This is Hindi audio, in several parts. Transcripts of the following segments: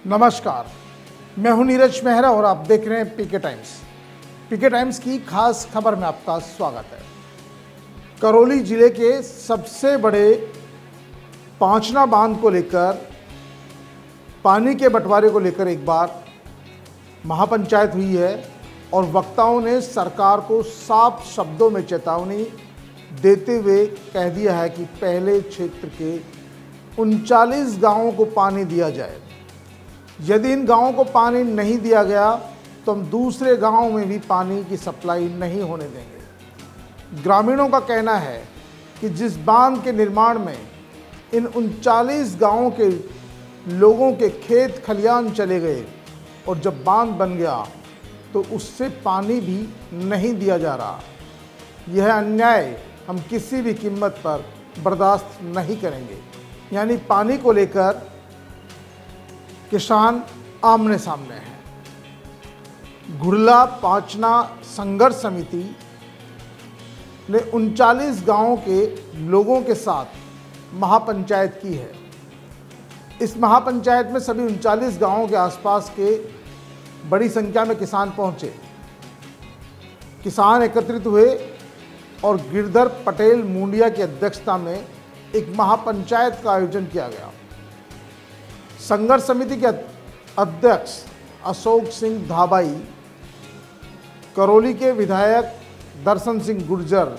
नमस्कार, मैं हूं नीरज मेहरा और आप देख रहे हैं पीके टाइम्स। पीके टाइम्स की खास खबर में आपका स्वागत है। करौली जिले के सबसे बड़े पांचना बांध को लेकर, पानी के बंटवारे को लेकर एक बार महापंचायत हुई है और वक्ताओं ने सरकार को साफ शब्दों में चेतावनी देते हुए कह दिया है कि पहले क्षेत्र के 39 गांवों को पानी दिया जाए। यदि इन गांवों को पानी नहीं दिया गया तो हम दूसरे गांवों में भी पानी की सप्लाई नहीं होने देंगे। ग्रामीणों का कहना है कि जिस बांध के निर्माण में इन 39 गांवों के लोगों के खेत खलियान चले गए और जब बांध बन गया तो उससे पानी भी नहीं दिया जा रहा। यह अन्याय हम किसी भी कीमत पर बर्दाश्त नहीं करेंगे। यानी पानी को लेकर किसान आमने सामने हैं। घुरला पांचना संघर्ष समिति ने 39 गांवों के लोगों के साथ महापंचायत की है। इस महापंचायत में सभी 39 गांवों के आसपास के बड़ी संख्या में किसान पहुंचे। किसान एकत्रित हुए और गिरधर पटेल मुंडिया की अध्यक्षता में एक महापंचायत का आयोजन किया गया। संघर्ष समिति के अध्यक्ष अशोक सिंह धाबाई, करौली के विधायक दर्शन सिंह गुर्जर,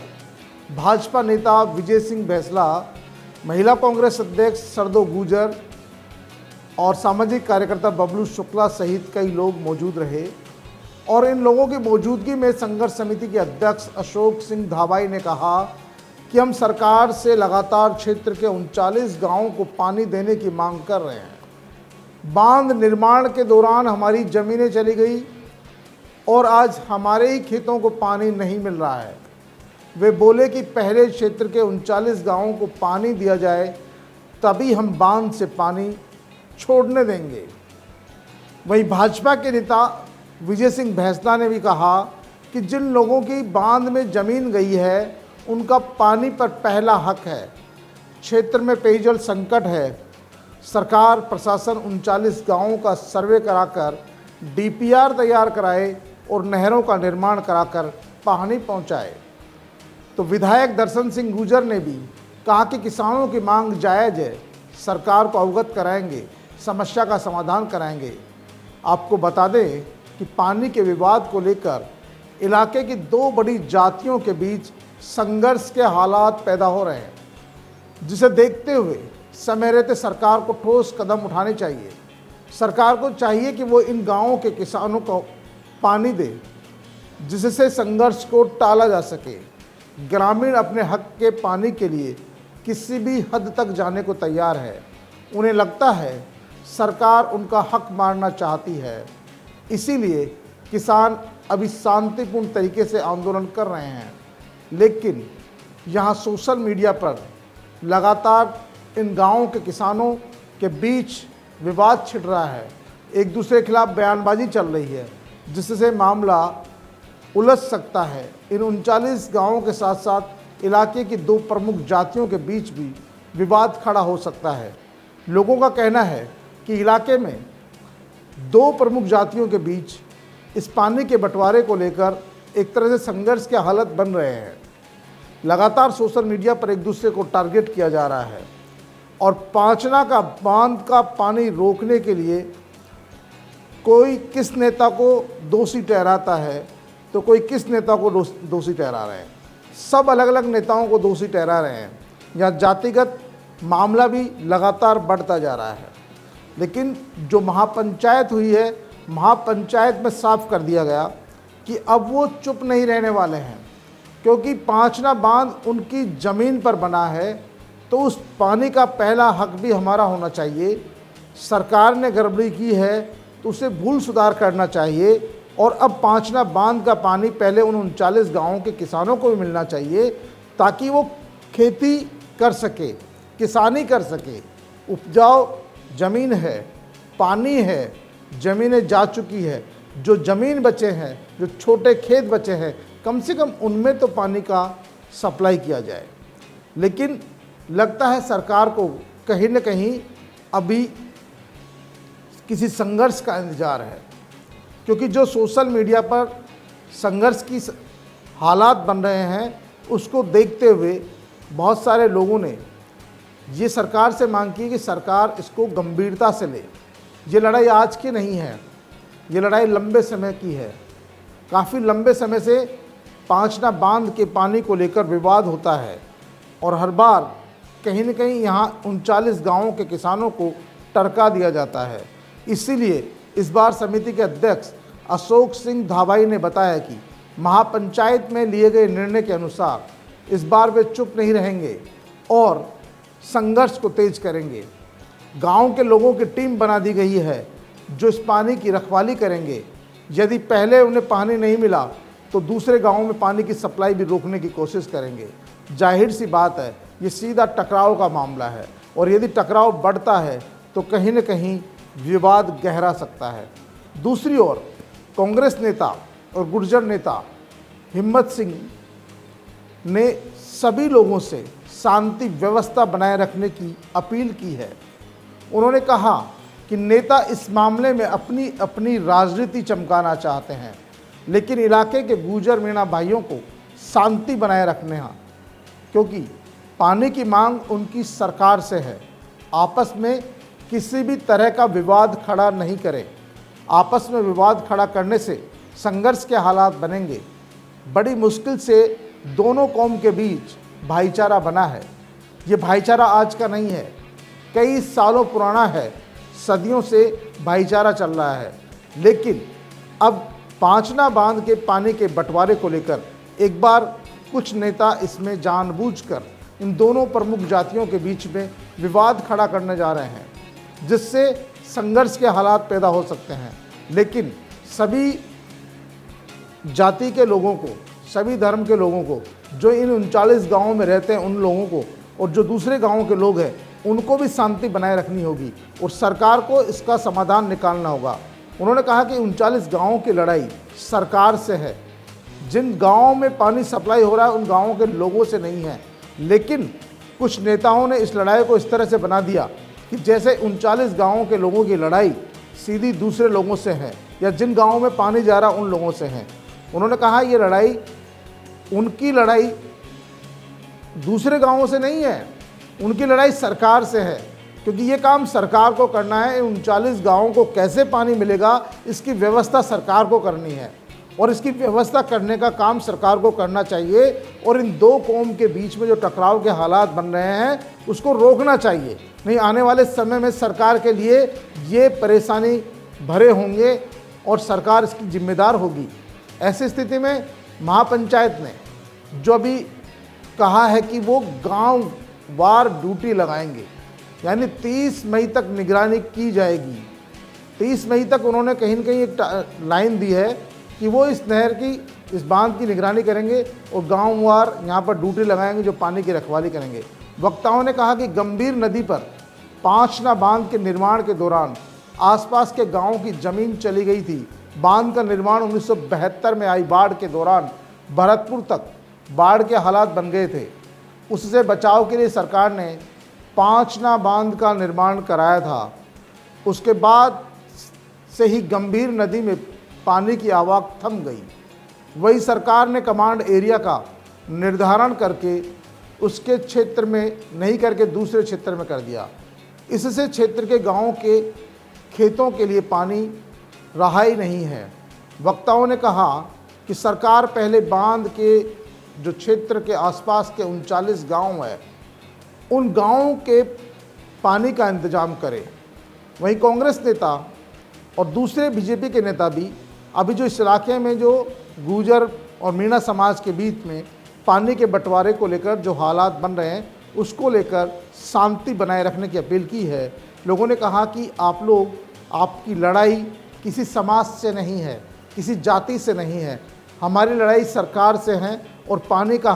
भाजपा नेता विजय सिंह बैसला, महिला कांग्रेस अध्यक्ष सरदो गुजर और सामाजिक कार्यकर्ता बबलू शुक्ला सहित कई लोग मौजूद रहे। और इन लोगों की मौजूदगी में संघर्ष समिति के अध्यक्ष अशोक सिंह धाबाई ने कहा कि हम सरकार से लगातार क्षेत्र के 39 गांवों को पानी देने की मांग कर रहे हैं। बांध निर्माण के दौरान हमारी ज़मीनें चली गई और आज हमारे ही खेतों को पानी नहीं मिल रहा है। वे बोले कि पहले क्षेत्र के 39 गांवों को पानी दिया जाए तभी हम बांध से पानी छोड़ने देंगे। वहीं भाजपा के नेता विजय सिंह बैसला ने भी कहा कि जिन लोगों की बांध में ज़मीन गई है उनका पानी पर पहला हक है। क्षेत्र में पेयजल संकट है। सरकार प्रशासन 39 गांवों का सर्वे कराकर डीपीआर तैयार कराए और नहरों का निर्माण कराकर पानी पहुंचाए। तो विधायक दर्शन सिंह गुर्जर ने भी कहा कि किसानों की मांग जायज़ है, सरकार को अवगत कराएंगे, समस्या का समाधान कराएंगे। आपको बता दें कि पानी के विवाद को लेकर इलाके की दो बड़ी जातियों के बीच संघर्ष के हालात पैदा हो रहे हैं, जिसे देखते हुए समय रहते सरकार को ठोस कदम उठाने चाहिए। सरकार को चाहिए कि वो इन गांवों के किसानों को पानी दे, जिससे संघर्ष को टाला जा सके। ग्रामीण अपने हक के पानी के लिए किसी भी हद तक जाने को तैयार है। उन्हें लगता है सरकार उनका हक मारना चाहती है, इसीलिए किसान अभी शांतिपूर्ण तरीके से आंदोलन कर रहे हैं। लेकिन यहाँ सोशल मीडिया पर लगातार इन गांवों के किसानों के बीच विवाद छिड़ रहा है, एक दूसरे के खिलाफ बयानबाजी चल रही है, जिससे मामला उलझ सकता है। इन 39 गांवों के साथ साथ इलाके की दो प्रमुख जातियों के बीच भी विवाद खड़ा हो सकता है। लोगों का कहना है कि इलाके में दो प्रमुख जातियों के बीच इस पानी के बंटवारे को लेकर एक तरह से संघर्ष के हालत बन रहे हैं। लगातार सोशल मीडिया पर एक दूसरे को टारगेट किया जा रहा है और पांचना का बांध का पानी रोकने के लिए कोई किस नेता को दोषी ठहराता है तो कोई किस नेता को दोषी ठहरा रहे हैं। सब अलग अलग नेताओं को दोषी ठहरा रहे हैं। यहाँ जातिगत मामला भी लगातार बढ़ता जा रहा है। लेकिन जो महापंचायत हुई है, महापंचायत में साफ कर दिया गया कि अब वो चुप नहीं रहने वाले हैं, क्योंकि पांचना बांध उनकी ज़मीन पर बना है तो उस पानी का पहला हक भी हमारा होना चाहिए। सरकार ने गड़बड़ी की है तो उसे भूल सुधार करना चाहिए और अब पांचना बांध का पानी पहले उन 39 गांवों के किसानों को भी मिलना चाहिए, ताकि वो खेती कर सके, किसानी कर सके। उपजाऊ ज़मीन है, पानी है, ज़मीनें जा चुकी है, जो ज़मीन बचे हैं, जो छोटे खेत बचे हैं, कम से कम उनमें तो पानी का सप्लाई किया जाए। लेकिन लगता है सरकार को कहीं न कहीं अभी किसी संघर्ष का इंतजार है, क्योंकि जो सोशल मीडिया पर संघर्ष की हालात बन रहे हैं उसको देखते हुए बहुत सारे लोगों ने ये सरकार से मांग की कि सरकार इसको गंभीरता से ले। ये लड़ाई आज की नहीं है, ये लड़ाई लंबे समय की है। काफ़ी लंबे समय से पांचना बांध के पानी को लेकर विवाद होता है और हर बार कहीं न कहीं यहाँ 39 गांवों के किसानों को टरका दिया जाता है। इसीलिए इस बार समिति के अध्यक्ष अशोक सिंह धाबाई ने बताया कि महापंचायत में लिए गए निर्णय के अनुसार इस बार वे चुप नहीं रहेंगे और संघर्ष को तेज करेंगे। गांव के लोगों की टीम बना दी गई है जो इस पानी की रखवाली करेंगे। यदि पहले उन्हें पानी नहीं मिला तो दूसरे गांवों में पानी की सप्लाई भी रोकने की कोशिश करेंगे। जाहिर सी बात है, ये सीधा टकराव का मामला है और यदि टकराव बढ़ता है तो कहीं न कहीं विवाद गहरा सकता है। दूसरी ओर कांग्रेस नेता और गुर्जर नेता हिम्मत सिंह ने सभी लोगों से शांति व्यवस्था बनाए रखने की अपील की है। उन्होंने कहा कि नेता इस मामले में अपनी अपनी राजनीति चमकाना चाहते हैं, लेकिन इलाके के गुर्जर मीणा भाइयों को शांति बनाए रखने हैं, क्योंकि पानी की मांग उनकी सरकार से है। आपस में किसी भी तरह का विवाद खड़ा नहीं करें। आपस में विवाद खड़ा करने से संघर्ष के हालात बनेंगे। बड़ी मुश्किल से दोनों कौम के बीच भाईचारा बना है। ये भाईचारा आज का नहीं है, कई सालों पुराना है। सदियों से भाईचारा चल रहा है, लेकिन अब पांचना बांध के पानी के बंटवारे को लेकर एक बार कुछ नेता इसमें जानबूझकर इन दोनों प्रमुख जातियों के बीच में विवाद खड़ा करने जा रहे हैं, जिससे संघर्ष के हालात पैदा हो सकते हैं। लेकिन सभी जाति के लोगों को, सभी धर्म के लोगों को, जो इन 39 गांवों में रहते हैं उन लोगों को, और जो दूसरे गांवों के लोग हैं उनको भी शांति बनाए रखनी होगी और सरकार को इसका समाधान निकालना होगा। उन्होंने कहा कि 39 गांवों की लड़ाई सरकार से है। जिन गांवों में पानी सप्लाई हो रहा है उन गांवों के लोगों से नहीं है, लेकिन कुछ नेताओं ने इस लड़ाई को इस तरह से बना दिया कि जैसे 39 गांवों के लोगों की लड़ाई सीधी दूसरे लोगों से है या जिन गांवों में पानी जा रहा उन लोगों से है। उन्होंने कहा ये लड़ाई, उनकी लड़ाई दूसरे गांवों से नहीं है, उनकी लड़ाई सरकार से है, क्योंकि ये काम सरकार को करना है। 39 गांवों को कैसे पानी मिलेगा इसकी व्यवस्था सरकार को करनी है और इसकी व्यवस्था करने का काम सरकार को करना चाहिए और इन दो कौम के बीच में जो टकराव के हालात बन रहे हैं उसको रोकना चाहिए। नहीं, आने वाले समय में सरकार के लिए ये परेशानी भरे होंगे और सरकार इसकी जिम्मेदार होगी। ऐसी स्थिति में महापंचायत ने जो अभी कहा है कि वो गांव वार ड्यूटी लगाएंगे, यानी 30 मई तक निगरानी की जाएगी। 30 मई तक उन्होंने कहीं न कहीं एक लाइन दी है कि वो इस नहर की, इस बांध की निगरानी करेंगे और गांव वार यहाँ पर ड्यूटी लगाएंगे जो पानी की रखवाली करेंगे। वक्ताओं ने कहा कि गंभीर नदी पर पांचना बांध के निर्माण के दौरान आसपास के गांवों की ज़मीन चली गई थी। बांध का निर्माण 1972 में आई बाढ़ के दौरान भरतपुर तक बाढ़ के हालात बन गए थे। उससे बचाव के लिए सरकार ने पांचना बांध का निर्माण कराया था। उसके बाद से ही गंभीर नदी में पानी की आवक थम गई। वही सरकार ने कमांड एरिया का निर्धारण करके उसके क्षेत्र में नहीं करके दूसरे क्षेत्र में कर दिया। इससे क्षेत्र के गांवों के खेतों के लिए पानी रहा ही नहीं है। वक्ताओं ने कहा कि सरकार पहले बांध के जो क्षेत्र के आसपास के 39 गांव है उन गांवों के पानी का इंतजाम करे। वहीं कांग्रेस नेता और दूसरे बीजेपी के नेता भी अभी जो इस इलाके में जो गुर्जर और मीणा समाज के बीच में पानी के बंटवारे को लेकर जो हालात बन रहे हैं उसको लेकर शांति बनाए रखने की अपील की है। लोगों ने कहा कि आप लोग, आपकी लड़ाई किसी समाज से नहीं है, किसी जाति से नहीं है, हमारी लड़ाई सरकार से है और पानी का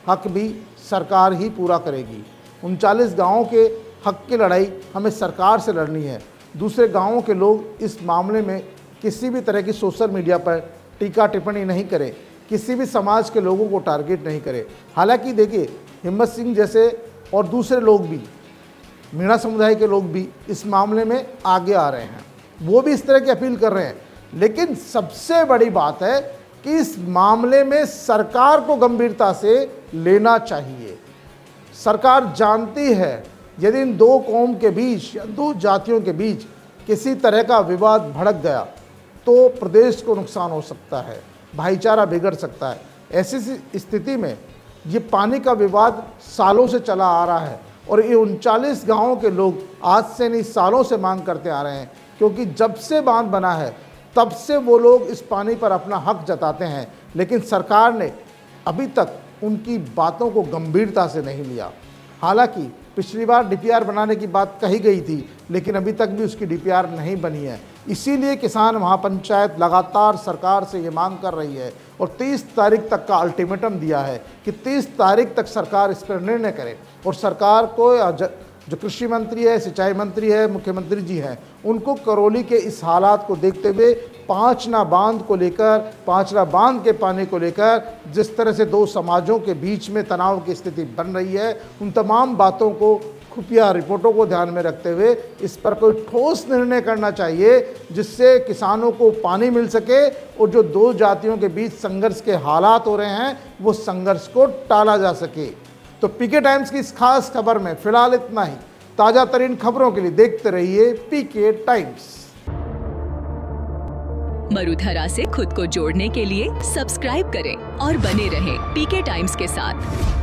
हक भी सरकार ही पूरा करेगी। 39 गांवों के हक की लड़ाई हमें सरकार से लड़नी है। दूसरे गांवों के लोग इस मामले में किसी भी तरह की सोशल मीडिया पर टीका टिप्पणी नहीं करें, किसी भी समाज के लोगों को टारगेट नहीं करें। हालांकि देखिए, हिम्मत सिंह जैसे और दूसरे लोग भी, मीणा समुदाय के लोग भी इस मामले में आगे आ रहे हैं। वो भी इस तरह की अपील कर रहे हैं। लेकिन सबसे बड़ी बात है कि इस मामले में सरकार को गंभीरता से लेना चाहिए। सरकार जानती है यदि इन दो कौम के बीच या दो जातियों के बीच किसी तरह का विवाद भड़क गया तो प्रदेश को नुकसान हो सकता है, भाईचारा बिगड़ सकता है। ऐसी स्थिति में ये पानी का विवाद सालों से चला आ रहा है और ये 39 गांवों के लोग आज से नहीं सालों से मांग करते आ रहे हैं, क्योंकि जब से बांध बना है तब से वो लोग इस पानी पर अपना हक जताते हैं। लेकिन सरकार ने अभी तक उनकी बातों को गंभीरता से नहीं लिया। हालांकि पिछली बार डीपीआर बनाने की बात कही गई थी, लेकिन अभी तक भी उसकी डीपीआर नहीं बनी है। इसीलिए किसान महापंचायत लगातार सरकार से ये मांग कर रही है और 30 तारीख तक का अल्टीमेटम दिया है कि 30 तारीख तक सरकार इस पर निर्णय करे। और सरकार को जो कृषि मंत्री है, सिंचाई मंत्री है, मुख्यमंत्री जी हैं, उनको करौली के इस हालात को देखते हुए पांचना बांध को लेकर, पांचना बांध के पानी को लेकर जिस तरह से दो समाजों के बीच में तनाव की स्थिति बन रही है, उन तमाम बातों को, खुफिया रिपोर्टों को ध्यान में रखते हुए इस पर कोई ठोस निर्णय करना चाहिए जिससे किसानों को पानी मिल सके और जो दो जातियों के बीच संघर्ष के हालात हो रहे हैं वो संघर्ष को टाला जा सके। तो पीके टाइम्स की इस खास खबर में फिलहाल इतना ही। ताजा तरीन खबरों के लिए देखते रहिए पीके टाइम्स। मरुधरा से खुद को जोड़ने के लिए सब्सक्राइब करें और बने रहें पीके टाइम्स के साथ।